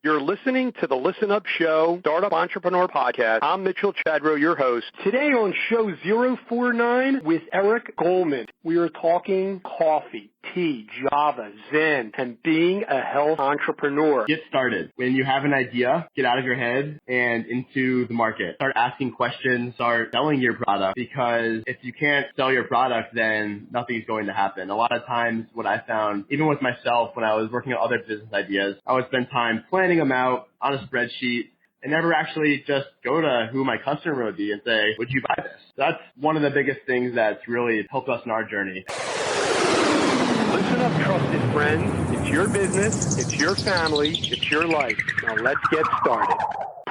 You're listening to the Listen Up Show, Startup Entrepreneur Podcast. I'm Mitchell Chadro, your host. Today on show 049 with Eric Golman, we are talking coffee, tea, Javazen, and being a health entrepreneur. Get started. When you have an idea, get out of your head and into the market. Start asking questions, start selling your product, because if you can't sell your product, then nothing's going to happen. A lot of times what I found, even with myself when I was working on other business ideas, I would spend time planning them out on a spreadsheet and never actually just go to who my customer would be and say, would you buy this? That's one of the biggest things that's really helped us in our journey. Listen up, trusted friends. It's your business, it's your family, it's your life. Now let's get started.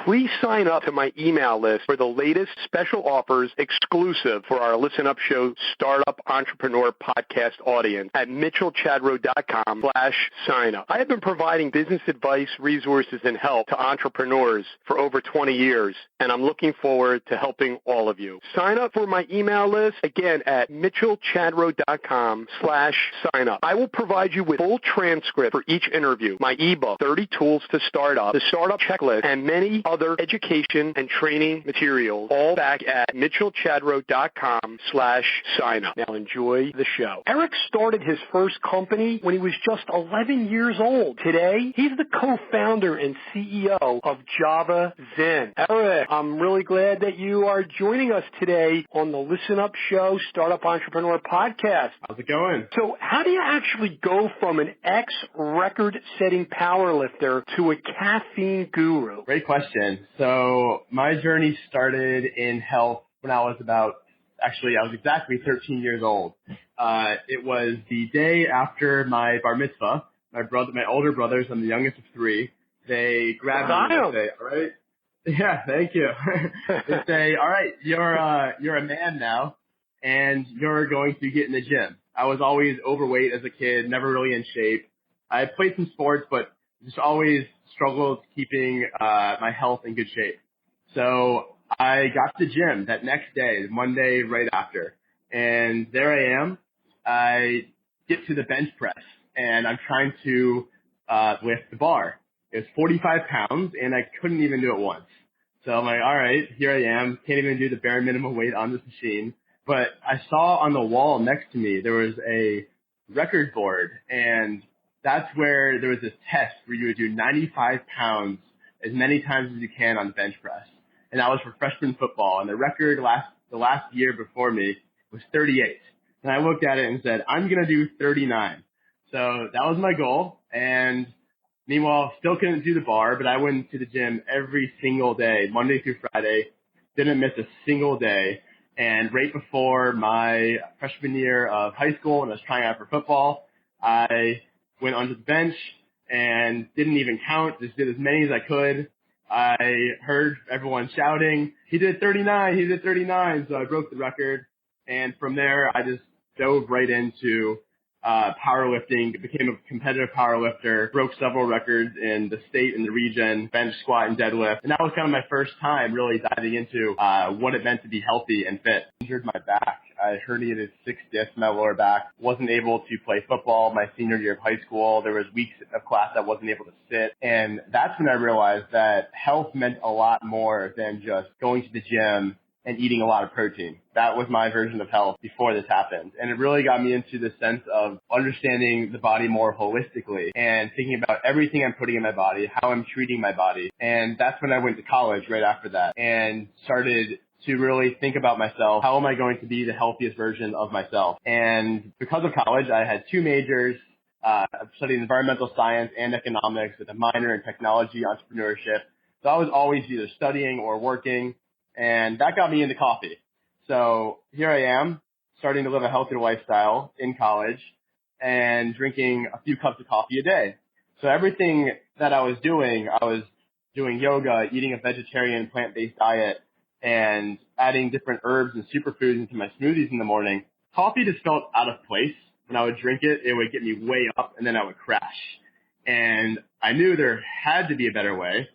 Please sign up to my email list for the latest special offers exclusive for our Listen Up Show Startup Entrepreneur Podcast audience at mitchellchadro.com/sign up. I have been providing business advice, resources, and help to entrepreneurs for over 20 years, and I'm looking forward to helping all of you. Sign up for my email list, again, at mitchellchadro.com/sign up. I will provide you with full transcript for each interview, my ebook, 30 Tools to Start Up, the Startup Checklist, and many other education and training materials, all back at mitchellchadro.com/sign up. Now enjoy the show. Eric started his first company when he was just 11 years old. Today, he's the co-founder and CEO of Javazen. Eric, I'm really glad that you are joining us today on the Listen Up Show Startup Entrepreneur Podcast. How's it going? So how do you actually go from an ex-record-setting powerlifter to a caffeine guru? Great question. So my journey started in health when I was exactly 13 years old. It was the day after my bar mitzvah. My older brothers, I'm the youngest of three, they grabbed me and say, all right. Yeah, thank you. They say, all right, you're a man now and you're going to get in the gym. I was always overweight as a kid, never really in shape. I played some sports, but just always struggled keeping my health in good shape. So I got to the gym that next day, Monday right after. And there I am. I get to the bench press and I'm trying to lift the bar. It was 45 pounds and I couldn't even do it once. So I'm like, all right, here I am. Can't even do the bare minimum weight on this machine. But I saw on the wall next to me, there was a record board, and that's where there was this test where you would do 95 pounds as many times as you can on the bench press. And that was for freshman football. And the record the last year before me was 38. And I looked at it and said, I'm going to do 39. So that was my goal. And meanwhile, still couldn't do the bar, but I went to the gym every single day, Monday through Friday, didn't miss a single day. And right before my freshman year of high school, when I was trying out for football, I went onto the bench and didn't even count, just did as many as I could. I heard everyone shouting, he did 39, he did 39. So I broke the record. And from there, I just dove right into powerlifting, became a competitive powerlifter, broke several records in the state and the region, bench, squat, and deadlift. And that was kind of my first time really diving into what it meant to be healthy and fit. Injured my back. I herniated 6 discs in my lower back. Wasn't able to play football my senior year of high school. There was weeks of class I wasn't able to sit. And that's when I realized that health meant a lot more than just going to the gym and eating a lot of protein. That was my version of health before this happened. And it really got me into the sense of understanding the body more holistically and thinking about everything I'm putting in my body, how I'm treating my body. And that's when I went to college right after that and started to really think about myself. How am I going to be the healthiest version of myself? And because of college, I had 2 majors. I studied environmental science and economics with a minor in technology entrepreneurship. So I was always either studying or working. And that got me into coffee. So here I am, starting to live a healthier lifestyle in college and drinking a few cups of coffee a day. So everything that I was doing yoga, eating a vegetarian plant-based diet, and adding different herbs and superfoods into my smoothies in the morning. Coffee just felt out of place. When I would drink it, it would get me way up and then I would crash. And I knew there had to be a better way.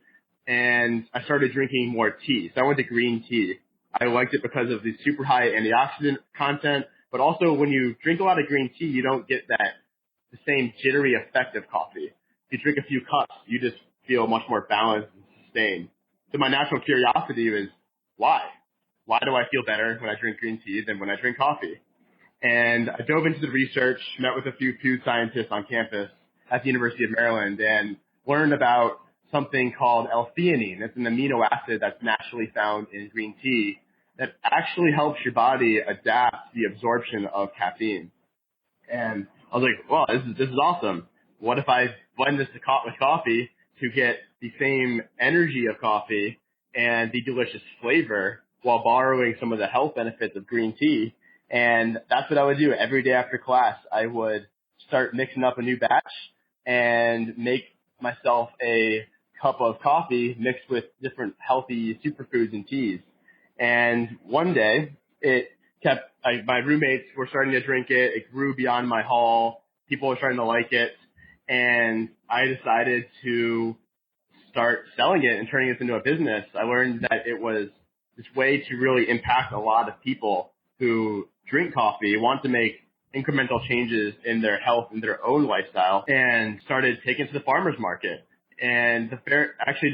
And I started drinking more tea. So I went to green tea. I liked it because of the super high antioxidant content, but also when you drink a lot of green tea, you don't get the same jittery effect of coffee. If you drink a few cups, you just feel much more balanced and sustained. So my natural curiosity was, why? Why do I feel better when I drink green tea than when I drink coffee? And I dove into the research, met with a few food scientists on campus at the University of Maryland, and learned about something called L-theanine. It's an amino acid that's naturally found in green tea that actually helps your body adapt to the absorption of caffeine. And I was like, well, this is awesome. What if I blend this with coffee to get the same energy of coffee and the delicious flavor while borrowing some of the health benefits of green tea? And that's what I would do every day after class. I would start mixing up a new batch and make myself a cup of coffee mixed with different healthy superfoods and teas. And one day my roommates were starting to drink it. It grew beyond my hall. People were starting to like it. And I decided to start selling it and turning it into a business. I learned that it was this way to really impact a lot of people who drink coffee, want to make incremental changes in their health and their own lifestyle, and started taking it to the farmer's market. And the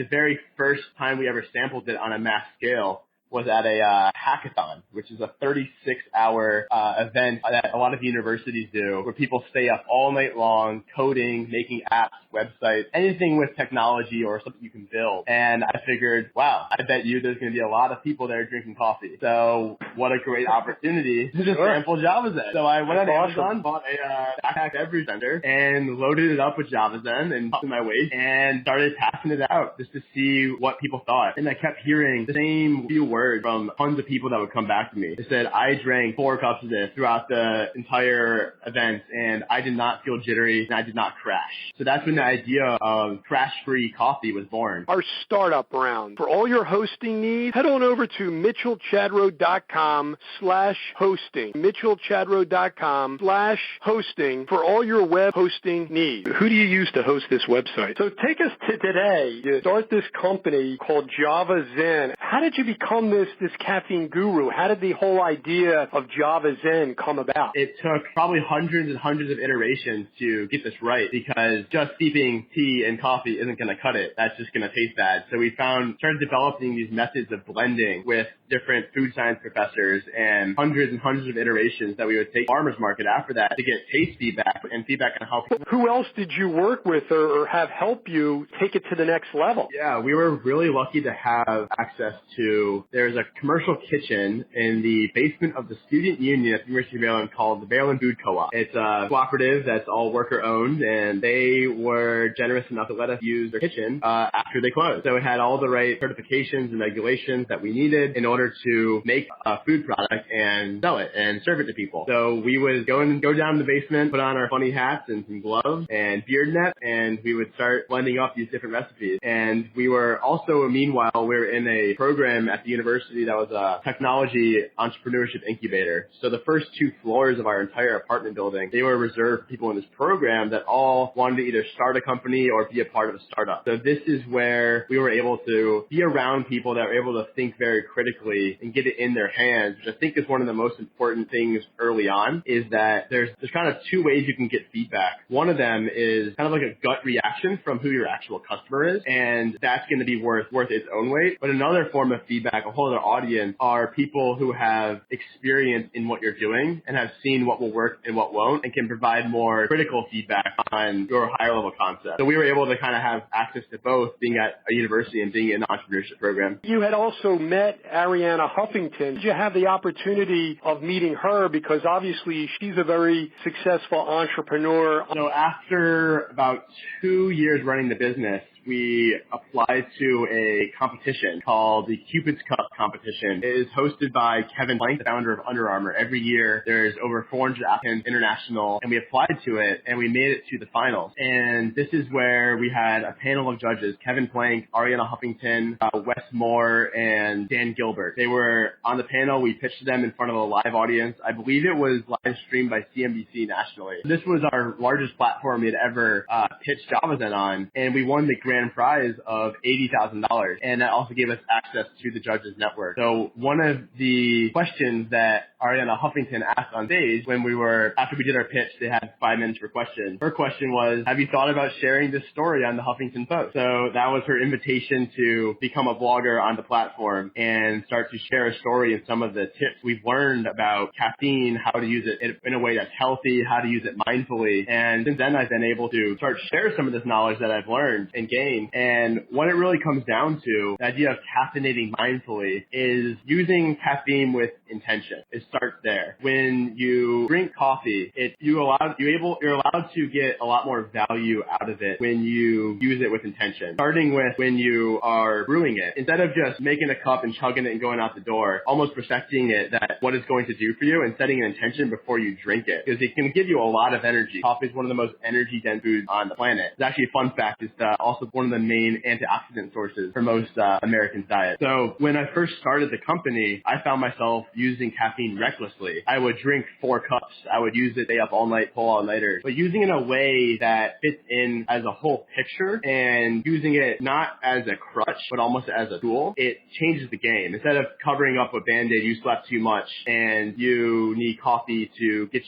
very first time we ever sampled it on a mass scale was at a hackathon, which is a 36-hour event that a lot of universities do, where people stay up all night long coding, making apps, websites, anything with technology or something you can build. And I figured, wow, I bet you there's going to be a lot of people there drinking coffee. So what a great opportunity to just sample Javazen. So I went on Amazon, bought a backpack beverage center, and loaded it up with Javazen and popped in my waist and started passing it out just to see what people thought. And I kept hearing the same few words from tons of people that would come back to me. They said, I drank 4 cups of this throughout the entire event, and I did not feel jittery, and I did not crash. So that's when the idea of crash-free coffee was born. Our startup round. For all your hosting needs, head on over to mitchellchadrow.com/hosting. mitchellchadrow.com/hosting for all your web hosting needs. Who do you use to host this website? So take us to today. You start this company called Javazen. How did you become this caffeine guru? How did the whole idea of Javazen come about? It took probably hundreds and hundreds of iterations to get this right, because just steeping tea and coffee isn't going to cut it. That's just going to taste bad. So we started developing these methods of blending with different food science professors, and hundreds of iterations that we would take to farmers market after that to get taste feedback and feedback on how people. Who else did you work with or have help you take it to the next level? Yeah, we were really lucky to have access to, there's a commercial kitchen in the basement of the student union at the University of Maryland called the Maryland Food Co-op. It's a cooperative that's all worker owned, and they were generous enough to let us use their kitchen after they closed. So it had all the right certifications and regulations that we needed in order to make a food product and sell it and serve it to people. So we would go down to the basement, put on our funny hats and some gloves and beard net, and we would start blending up these different recipes. And we were also, meanwhile, we were in a program at the university that was a technology entrepreneurship incubator. So the first 2 floors of our entire apartment building, they were reserved for people in this program that all wanted to either start a company or be a part of a startup. So this is where we were able to be around people that were able to think very critically and get it in their hands, which I think is one of the most important things early on, is that there's kind of 2 ways you can get feedback. One of them is kind of like a gut reaction from who your actual customer is, and that's going to be worth its own weight. But another form of feedback, a whole other audience, are people who have experience in what you're doing and have seen what will work and what won't, and can provide more critical feedback on your higher level concept. So we were able to kind of have access to both, being at a university and being in the entrepreneurship program. You had also met Arianna Huffington. Did you have the opportunity of meeting her? Because obviously she's a very successful entrepreneur. So after about 2 years running the business, we applied to a competition called the Cupid's Cup competition. It is hosted by Kevin Plank, the founder of Under Armour. Every year there's over 400 applicants international, and we applied to it and we made it to the finals. And this is where we had a panel of judges: Kevin Plank, Arianna Huffington, Wes Moore, and Dan Gilbert. They were on the panel. We pitched them in front of a live audience. I believe it was live streamed by CNBC nationally. This was our largest platform we had ever pitched Javazen on, and we won the grand prize of $80,000, and that also gave us access to the judges network. So one of the questions that Arianna Huffington asked on stage after we did our pitch, they had 5 minutes for questions. Her question was, have you thought about sharing this story on the Huffington Post? So that was her invitation to become a blogger on the platform and start to share a story and some of the tips we've learned about caffeine, how to use it in a way that's healthy, how to use it mindfully. And since then, I've been able to start to share some of this knowledge that I've learned and gained. And what it really comes down to, the idea of caffeinating mindfully, is using caffeine with intention. It starts there. When you drink coffee, you're allowed to get a lot more value out of it when you use it with intention. Starting with when you are brewing it, instead of just making a cup and chugging it and going out the door, almost respecting it, that what it's going to do for you, and setting an intention before you drink it, because it can give you a lot of energy. Coffee is one of the most energy-dense foods on the planet. It's actually a fun fact. It's also one of the main antioxidant sources for most Americans' diet. So when I first started the company, I found myself using caffeine recklessly. I would drink 4 cups. I would use it, stay up all night, pull all-nighters, but using it in a way that fits in as a whole picture and using it not as a crutch, but almost as a tool, it changes the game. Instead of covering up a Band-Aid, you slept too much and you need coffee to get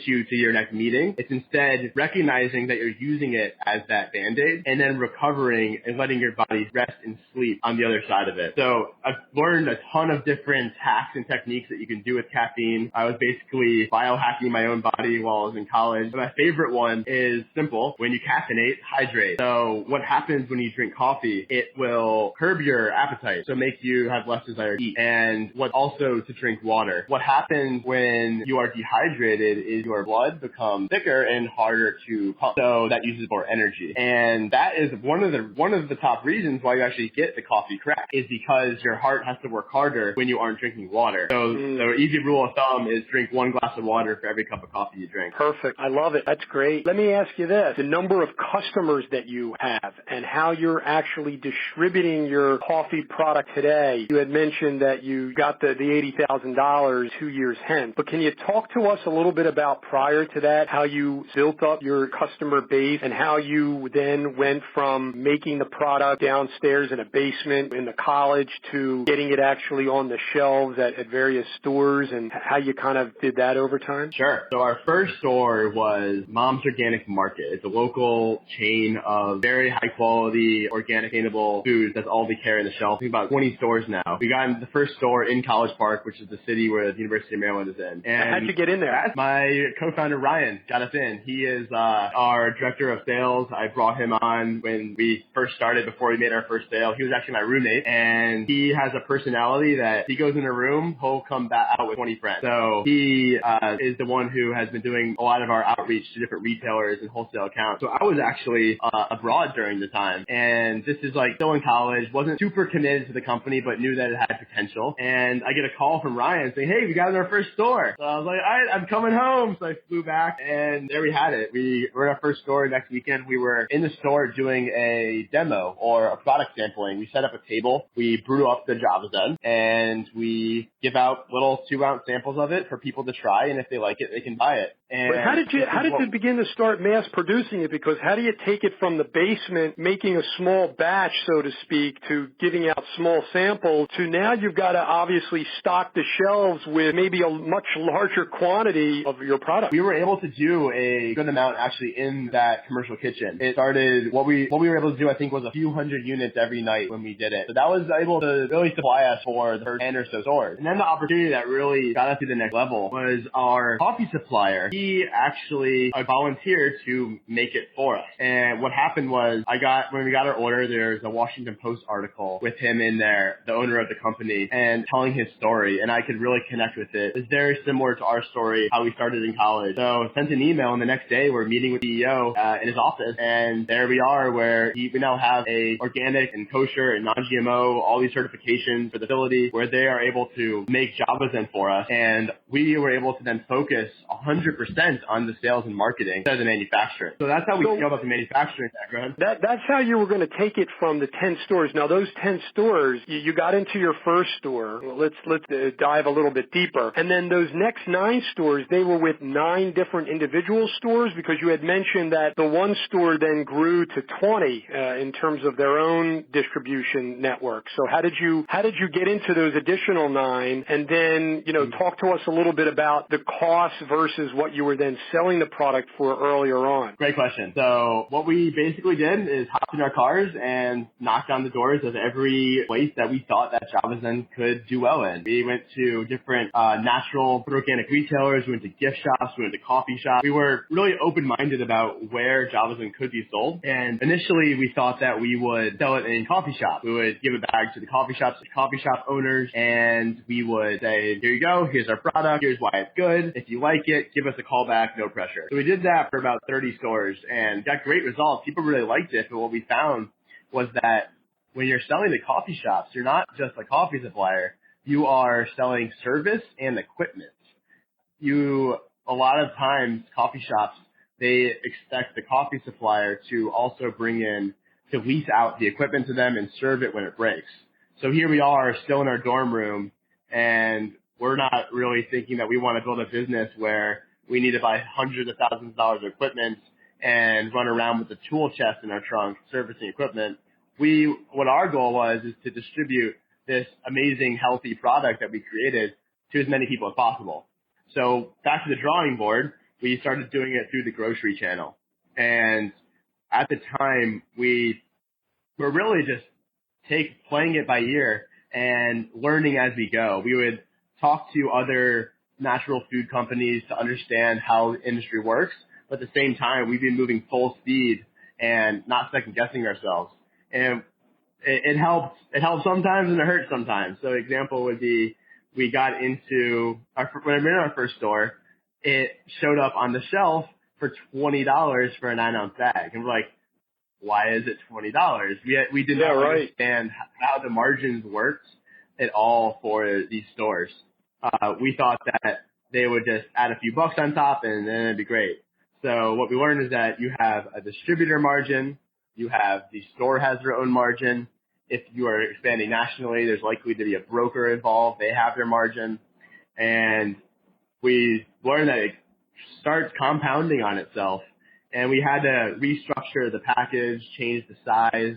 you to your next meeting. It's instead recognizing that you're using it as that Band-Aid and then recovering and letting your body rest and sleep on the other side of it. So I've learned a ton of different hacks and techniques that you can do with caffeine. I was basically biohacking my own body while I was in college. But my favorite one is simple. When you caffeinate, hydrate. So what happens when you drink coffee? It will curb your appetite, so make you have less desire to eat. And what also to drink water. What happens when you are dehydrated is your blood becomes thicker and harder to pump. So that uses more energy. And that is one of the top reasons why you actually get the coffee crack, is because your heart has to work harder when you aren't drinking water. So the easy rule of thumb is drink 1 glass of water for every cup of coffee you drink. Perfect. I love it. That's great. Let me ask you this. The number of customers that you have and how you're actually distributing your coffee product today. You had mentioned that you got the $80,000 2 years hence, but can you talk to us a little bit about prior to that, how you built up your customer base and how you then went from making the product downstairs in a basement in the college to getting it actually on the shelves at various stores, and how you kind of did that over time? Sure. So our first store was Mom's Organic Market. It's a local chain of very high quality, organic, sustainable foods. That's all we carry on the shelf. I think about 20 stores now. We got into the first store in College Park, which is the city where the University of Maryland is in. And how'd you get in there? My co-founder Ryan got us in. He is our director of sales. I brought him on when we first started, before we made our first sale. He was actually my roommate, and he has a personality that he goes in a room, he'll come back out with 20 friends. So he is the one who has been doing a lot of our outreach to different retailers and wholesale accounts. So I was actually abroad during the time, and this is like still in college, wasn't super committed to the company, but knew that it had potential. And I get a call from Ryan saying, hey, we got in our first store. So I was like, all right, I'm coming home. So I flew back, and there we had it. We were in our first store next weekend. We were in the store doing a demo or a product sampling. We set up a table. We brew up the Javazen, and we give out little 2-ounce samples of it for people to try, and if they like it, they can buy it. And but how did you begin to start mass producing it? Because how do you take it from the basement, making a small batch, so to speak, to giving out small samples, to now you've got to obviously stock the shelves with maybe a much larger quantity of your product? We were able to do a good amount actually in that commercial kitchen. It started, what we were able to do, I think, was a few hundred units every night when we did it. So that was able to really supply us for the first 10 or so stores. And then the opportunity that really got us to the next level was our coffee supplier. He actually volunteered to make it for us. And what happened was, when we got our order, there's a Washington Post article with him in there, the owner of the company, and telling his story. And I could really connect with it. It's very similar to our story, how we started in college. So I sent an email, and the next day we're meeting with the CEO in his office. And there we are, where we now have a organic and kosher and non-GMO, all these certifications for the facility, where they are able to make Javazen for us. And we were able to then focus 100% on the sales and marketing instead of the manufacturing. So that's how we scaled up the manufacturing. Go ahead. That's how you were going to take it from the 10 stores. Now, those 10 stores, you got into your first store. Let's dive a little bit deeper. And then those next 9 stores, they were with 9 different individual stores, because you had mentioned that the one store then grew to 20 in terms of their own distribution network. So how did you get into those additional 9? And then, talk to us a little bit about the cost versus what you were then selling the product for earlier on. Great question. So what we basically did is hopped in our cars and knocked on the doors of every place that we thought that Javazen could do well in. We went to different natural organic retailers. We went to gift shops. We went to coffee shops. We were really open-minded about where Javazen could be sold. And initially, we thought that we would sell it in coffee shops. We would give a bag to the coffee shop owners, and we would say, here you go. Here's our product. Here's why it's good. If you like it, give us a call back. No pressure. So we did that for about 30 stores and got great results. People really liked it. But what we found was that when you're selling to coffee shops, you're not just a coffee supplier. You are selling service and equipment. A lot of times, coffee shops, they expect the coffee supplier to also to lease out the equipment to them and serve it when it breaks. So here we are still in our dorm room, and we're not really thinking that we want to build a business where we need to buy hundreds of thousands of dollars of equipment and run around with a tool chest in our trunk servicing equipment. What our goal was is to distribute this amazing, healthy product that we created to as many people as possible. So back to the drawing board, we started doing it through the grocery channel. And at the time, we were really just playing it by ear and learning as we go. We would talk to other natural food companies to understand how the industry works. But at the same time, we've been moving full speed and not second guessing ourselves. And it helps sometimes and it hurts sometimes. So example would be, we got into when we were in our first store, it showed up on the shelf for $20 for a 9-ounce bag. And we're like, why is it $20? We did not understand how the margins worked at all for these stores. We thought that they would just add a few bucks on top and then it'd be great. So what we learned is that you have a distributor margin, you have the store has their own margin. If you are expanding nationally, there's likely to be a broker involved. They have their margin. And we learned that it starts compounding on itself. And we had to restructure the package, change the size.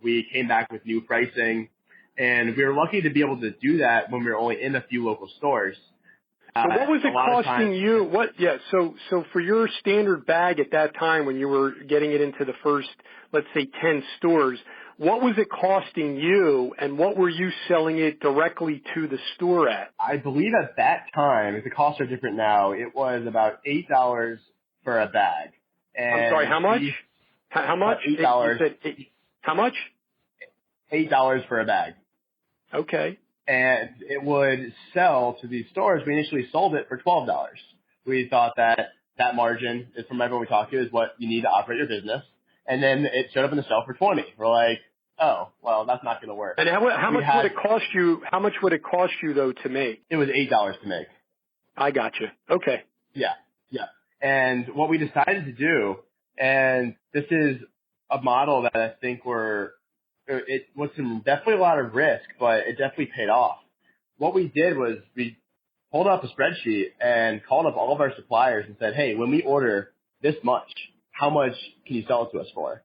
We came back with new pricing. And we were lucky to be able to do that when we were only in a few local stores. So what was it costing you? So for your standard bag at that time when you were getting it into the first, let's say 10 stores, what was it costing you and what were you selling it directly to the store at? I believe at that time, the costs are different now, it was about $8 for a bag. And I'm sorry, how much? How much? $8. How much? $8 for a bag. Okay. And it would sell to these stores. We initially sold it for $12. We thought that margin is from everyone we talked to is what you need to operate your business. And then it showed up in the shelf for $20. We're like, oh, well, that's not going to work. And how much would it cost you? How much would it cost you though to make? It was $8 to make. I got you. Okay. Yeah. And what we decided to do, and this is a model that I think it was definitely a lot of risk, but it definitely paid off. What we did was we pulled up a spreadsheet and called up all of our suppliers and said, hey, when we order this much, how much can you sell it to us for?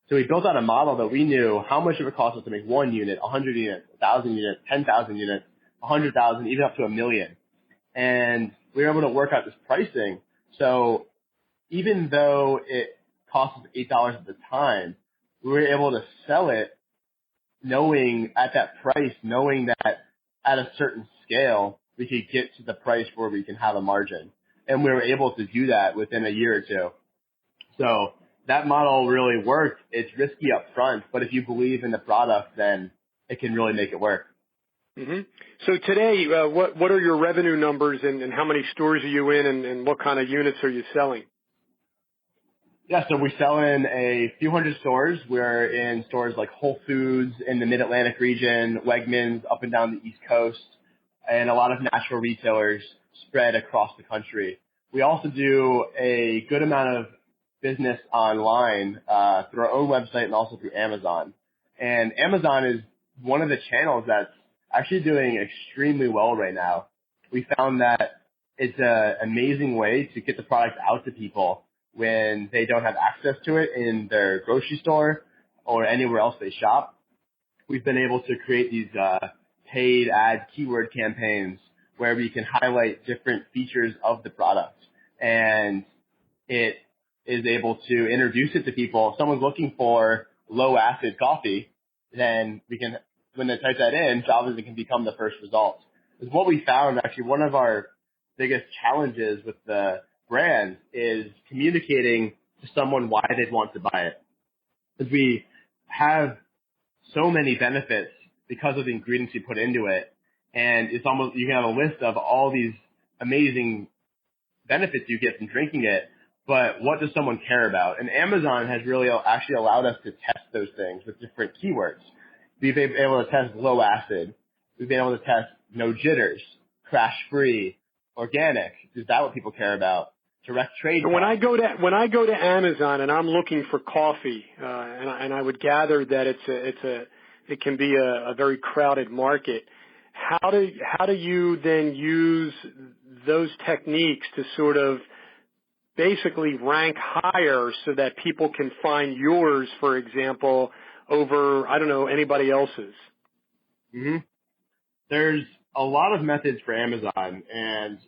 So we built out a model that we knew how much it would cost us to make 1 unit, 100 units, 1,000 units, 10,000 units, 100,000, even up to 1 million. And we were able to work out this pricing. So even though it cost us $8 at the time, we were able to sell it knowing at that price, knowing that at a certain scale, we could get to the price where we can have a margin. And we were able to do that within a year or two. So that model really worked. It's risky up front, but if you believe in the product, then it can really make it work. Mm-hmm. So today, what are your revenue numbers and how many stores are you in and what kind of units are you selling? Yeah, so we sell in a few hundred stores. We're in stores like Whole Foods in the Mid-Atlantic region, Wegmans up and down the East Coast, and a lot of natural retailers spread across the country. We also do a good amount of business online through our own website and also through Amazon. And Amazon is one of the channels that's actually doing extremely well right now. We found that it's an amazing way to get the product out to people when they don't have access to it in their grocery store or anywhere else they shop. We've been able to create these paid ad keyword campaigns where we can highlight different features of the product, and it is able to introduce it to people. If someone's looking for low acid coffee, then we can, when they type that in, Javazen can become the first result. Because what we found, actually, one of our biggest challenges with the brand is communicating to someone why they'd want to buy it. Because we have so many benefits because of the ingredients you put into it, and it's almost, you can have a list of all these amazing benefits you get from drinking it, but what does someone care about? And Amazon has really actually allowed us to test those things with different keywords. We've been able to test low acid. We've been able to test no jitters, crash free, organic. Is that what people care about? Direct trade. So when I go to Amazon and I'm looking for coffee, and I would gather that it can be a very crowded market. How do you then use those techniques to sort of basically rank higher so that people can find yours, for example, over, I don't know, anybody else's? Mm-hmm. There's a lot of methods for Amazon, and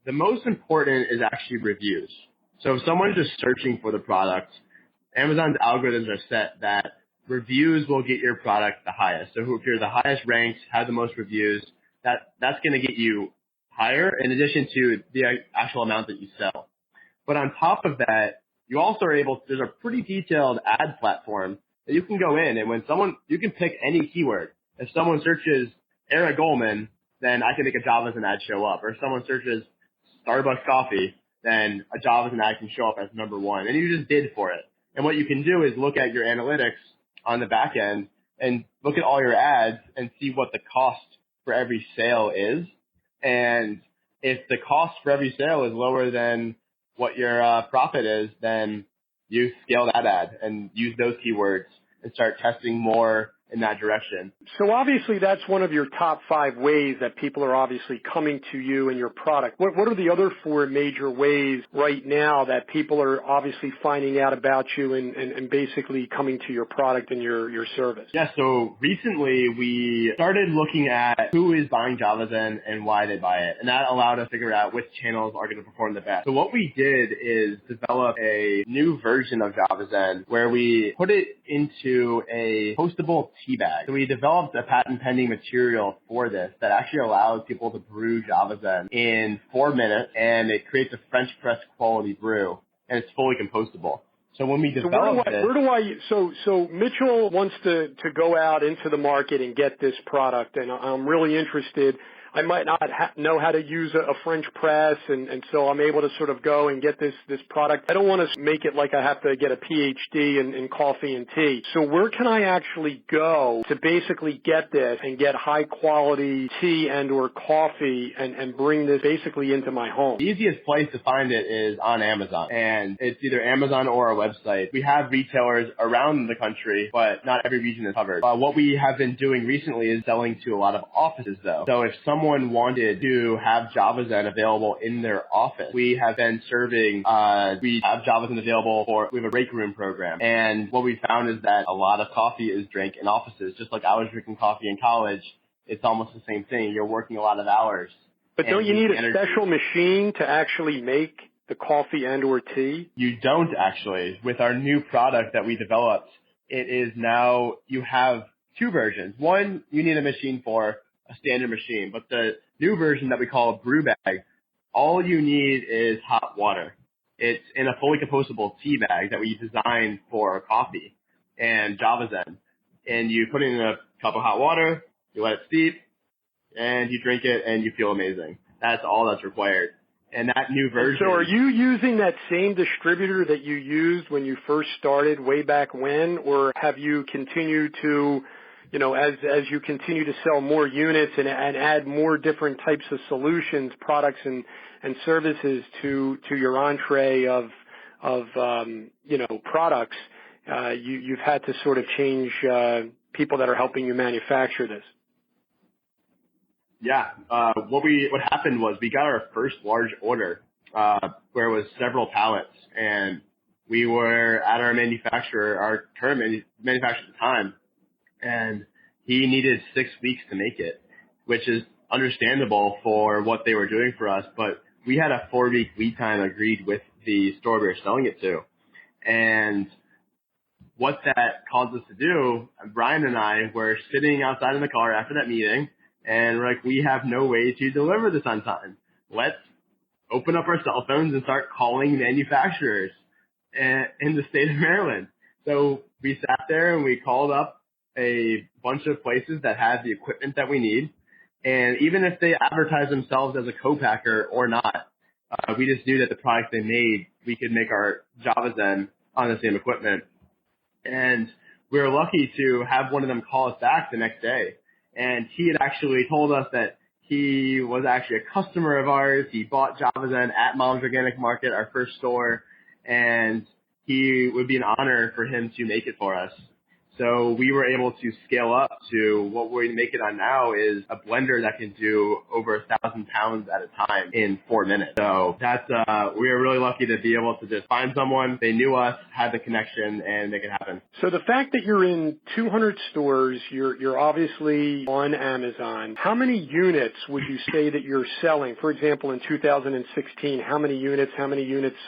the most important is actually reviews. So if someone's just searching for the product, Amazon's algorithms are set that reviews will get your product the highest. So if you're the highest ranked, have the most reviews, that's going to get you higher in addition to the actual amount that you sell. But on top of that, you also are able to, there's a pretty detailed ad platform that you can go in, and when someone, you can pick any keyword. If someone searches Era Golman, then I can make a Javazen ad show up. Or if someone searches Starbucks coffee, then a Javazen ad can show up as number one. And you just bid for it. And what you can do is look at your analytics on the back end and look at all your ads and see what the cost for every sale is. And if the cost for every sale is lower than what your profit is, then you scale that ad and use those keywords and start testing more in that direction. So obviously that's one of your top 5 ways that people are obviously coming to you and your product. What are the other 4 major ways right now that people are obviously finding out about you and basically coming to your product and your service? Yeah, so recently we started looking at who is buying Javazen and why they buy it. And that allowed us to figure out which channels are going to perform the best. So what we did is develop a new version of Javazen where we put it into a postable tea bag. So we developed a patent pending material for this that actually allows people to brew Javazen in 4 minutes, and it creates a French press quality brew, and it's fully compostable. So when we developed so Mitchell wants to go out into the market and get this product, and I'm really interested. I might not know how to use a French press, and so I'm able to sort of go and get this product. I don't want to make it like I have to get a PhD in coffee and tea. So where can I actually go to basically get this and get high quality tea and or coffee and bring this basically into my home? The easiest place to find it is on Amazon, and it's either Amazon or our website. We have retailers around the country, but not every region is covered. What we have been doing recently is selling to a lot of offices, though. So if someone wanted to have Javazen available in their office, we have been serving, we have Javazen available we have a break room program. And what we found is that a lot of coffee is drank in offices. Just like I was drinking coffee in college, it's almost the same thing. You're working a lot of hours. But don't you need a special machine to actually make the coffee and or tea? You don't actually. With our new product that we developed, it is now, you have 2 versions. One, you need a machine for a standard machine, but the new version that we call a brew bag, all you need is hot water. It's in a fully compostable tea bag that we designed for coffee and Javazen. And you put it in a cup of hot water, you let it steep, and you drink it, and you feel amazing. That's all that's required. And that new version. So are you using that same distributor that you used when you first started way back when, or have you continued to, you know, as you continue to sell more units and add more different types of solutions, products and services to your entree of products, you've had to sort of change people that are helping you manufacture this? Yeah. What happened was we got our first large order where it was several pallets, and we were at our manufacturer, our current manufacturer at the time, and he needed 6 weeks to make it, which is understandable for what they were doing for us, but we had a 4-week lead time agreed with the store we were selling it to. And what that caused us to do, Brian and I were sitting outside in the car after that meeting, and we're like, we have no way to deliver this on time. Let's open up our cell phones and start calling manufacturers in the state of Maryland. So we sat there and we called up a bunch of places that had the equipment that we need. And even if they advertise themselves as a co-packer or not, we just knew that the product they made, we could make our Javazen on the same equipment. And we were lucky to have one of them call us back the next day. And he had actually told us that he was actually a customer of ours. He bought Javazen at Mom's Organic Market, our first store, and he would be an honor for him to make it for us. So we were able to scale up to what we make it on now is a blender that can do over 1,000 pounds at a time in 4 minutes. So that's, we were really lucky to be able to just find someone. They knew us, had the connection, and make it happen. So the fact that you're in 200 stores, you're obviously on Amazon. How many units would you say that you're selling? For example, in 2016, how many units,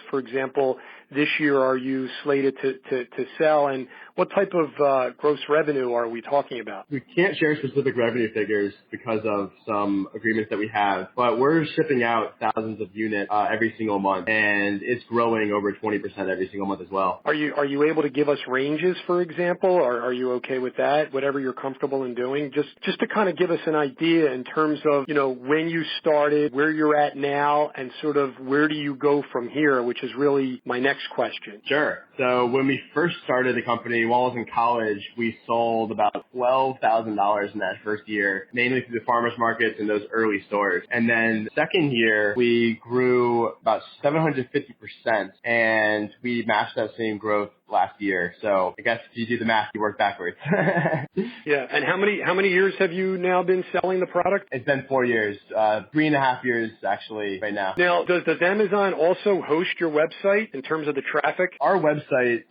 for example, this year are you slated to sell, and what type of gross revenue are we talking about? We can't share specific revenue figures because of some agreements that we have, but we're shipping out thousands of units every single month, and it's growing over 20% every single month as well. Are you able to give us ranges, for example, or are you okay with that? Whatever you're comfortable in doing, just to kind of give us an idea in terms of, when you started, where you're at now, and sort of where do you go from here, which is really my next question. Sure. So when we first started the company, while I was in college, we sold about $12,000 in that first year, mainly through the farmers markets and those early stores. And then the second year, we grew about 750%, and we matched that same growth last year. So I guess if you do the math, you work backwards. Yeah. And how many years have you now been selling the product? It's been 4 years, 3.5 years actually right now. Now, does Amazon also host your website in terms of the traffic? Our website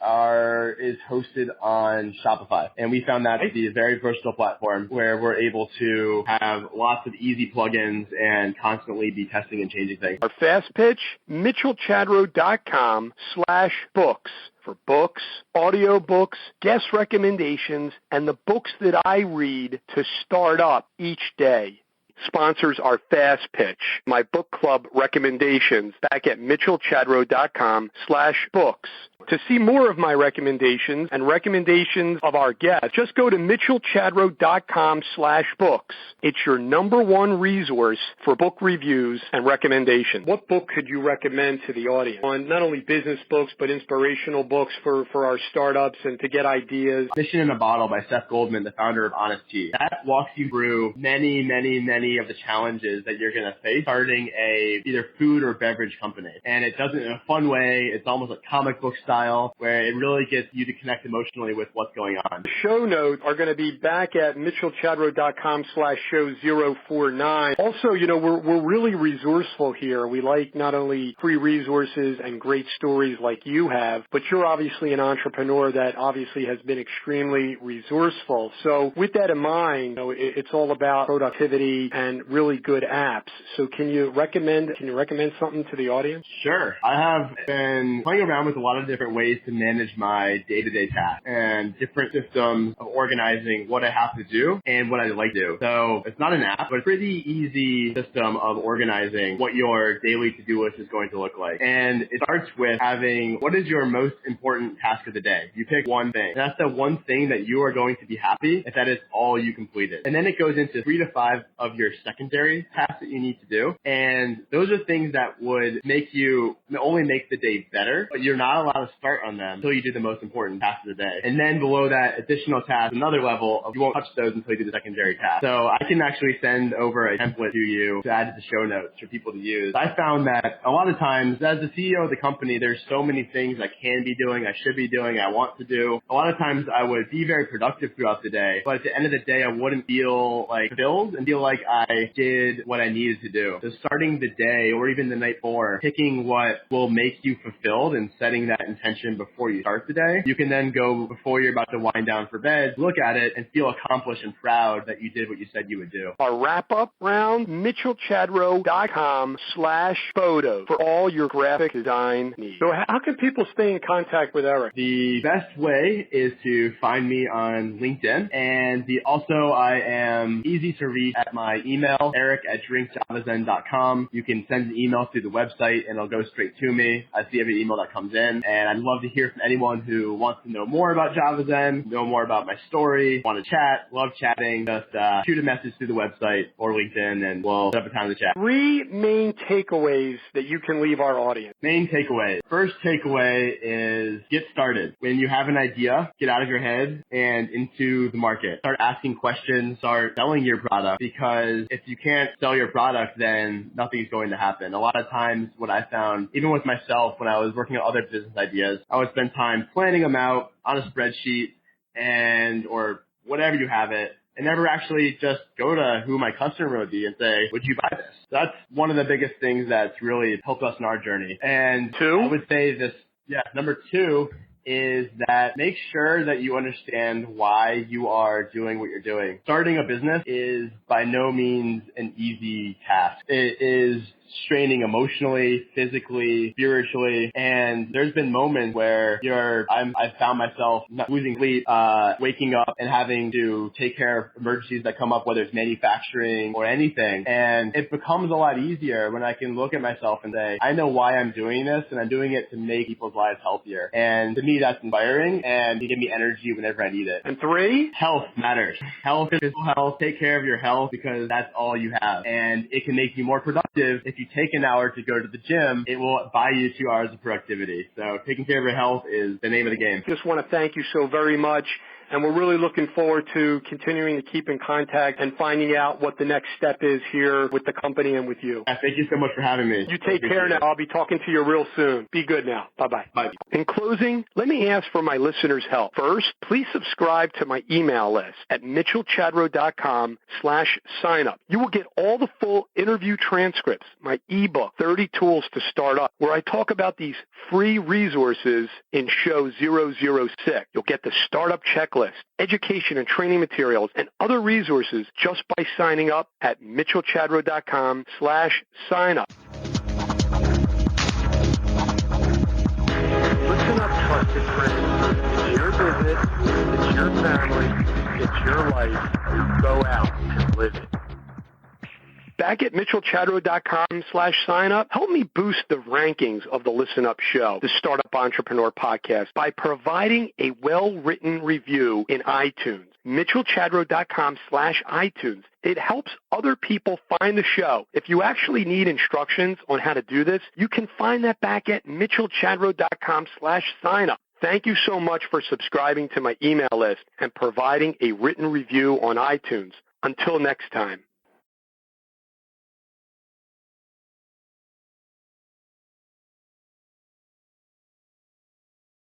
is hosted on Shopify, and we found that to be a very versatile platform where we're able to have lots of easy plugins and constantly be testing and changing things. Our fast pitch, mitchellchadro.com/books. For books, audio books, guest recommendations, and the books that I read to start up each day. Sponsors are Fast Pitch, my book club recommendations, back at mitchellchadro.com/books. To see more of my recommendations and recommendations of our guests, just go to mitchellchadro.com/books. It's your number one resource for book reviews and recommendations. What book could you recommend to the audience on not only business books, but inspirational books for our startups and to get ideas? Mission in a Bottle by Seth Golman, the founder of Honest Tea. That walks you through many of the challenges that you're going to face starting a either food or beverage company. And it does it in a fun way. It's almost like comic book style where it really gets you to connect emotionally with what's going on. The show notes are going to be back at mitchellchadro.com/show049. Also, we're really resourceful here. We like not only free resources and great stories like you have, but you're obviously an entrepreneur that obviously has been extremely resourceful. So with that in mind, it's all about productivity and really good apps. So can you recommend something to the audience? Sure. I have been playing around with a lot of different ways to manage my day-to-day tasks and different systems of organizing what I have to do and what I like to do. So it's not an app, but a pretty easy system of organizing what your daily to-do list is going to look like. And it starts with having what is your most important task of the day. You pick one thing. And that's the one thing that you are going to be happy if that is all you completed. And then it goes into 3 to 5 of your secondary tasks that you need to do. And those are things that would make you not only make the day better, but you're not allowed to start on them until you do the most important task of the day. And then below that, additional tasks, another level of you won't touch those until you do the secondary task. So I can actually send over a template to you to add to the show notes for people to use. I found that a lot of times as the CEO of the company, there's so many things I can be doing, I should be doing, I want to do. A lot of times I would be very productive throughout the day, but at the end of the day, I wouldn't feel like fulfilled and feel like I did what I needed to do. So starting the day or even the night before, picking what will make you fulfilled and setting that intention before you start the day, you can then go before you're about to wind down for bed, look at it and feel accomplished and proud that you did what you said you would do. Our wrap-up round, mitchellchadro.com/photos for all your graphic design needs. So how can people stay in contact with Eric? The best way is to find me on LinkedIn, and I am easy to reach at my email, eric@drinkjavazen.com. You can send an email through the website and it'll go straight to me. I see every email that comes in, and I'd love to hear from anyone who wants to know more about Javazen, know more about my story, want to chat, love chatting. Just shoot a message through the website or LinkedIn and we'll set up a time to chat. 3 main takeaways that you can leave our audience. Main takeaway. First takeaway is get started. When you have an idea, get out of your head and into the market. Start asking questions, start selling your product, because if you can't sell your product, then nothing's going to happen. A lot of times what I found, even with myself when I was working on other business ideas, I would spend time planning them out on a spreadsheet or whatever you have it, and never actually just go to who my customer would be and say, would you buy this? That's one of the biggest things that's really helped us in our journey. And 2? I would say this, number 2 is that make sure that you understand why you are doing what you're doing. Starting a business is by no means an easy task. It is straining emotionally, physically, spiritually, and there's been moments where I've found myself not losing sleep, waking up and having to take care of emergencies that come up, whether it's manufacturing or anything. And it becomes a lot easier when I can look at myself and say, I know why I'm doing this, and I'm doing it to make people's lives healthier. And to me, that's inspiring, and to give me energy whenever I need it. And 3? Health matters. Health, physical health. Take care of your health, because that's all you have. And it can make you more productive. If you take an hour to go to the gym, it will buy you 2 hours of productivity. So taking care of your health is the name of the game. Just want to thank you so very much. And we're really looking forward to continuing to keep in contact and finding out what the next step is here with the company and with you. Thank you so much for having me. You take care now. I'll be talking to you real soon. Be good now. Bye-bye. Bye. In closing, let me ask for my listeners' help. First, please subscribe to my email list at mitchellchadro.com/signup. You will get all the full interview transcripts, my ebook, 30 Tools to Start Up, where I talk about these free resources in show 006. You'll get the startup checklist, education and training materials, and other resources just by signing up at mitchellchadro.com/signup. Listen up, trusted friends. It's your business, it's your family, it's your life. Go out and live it. Back at mitchellchadro.com/signup, help me boost the rankings of the Listen Up Show, the Startup Entrepreneur Podcast, by providing a well-written review in iTunes. mitchellchadro.com/iTunes. It helps other people find the show. If you actually need instructions on how to do this, you can find that back at mitchellchadro.com/signup. Thank you so much for subscribing to my email list and providing a written review on iTunes. Until next time.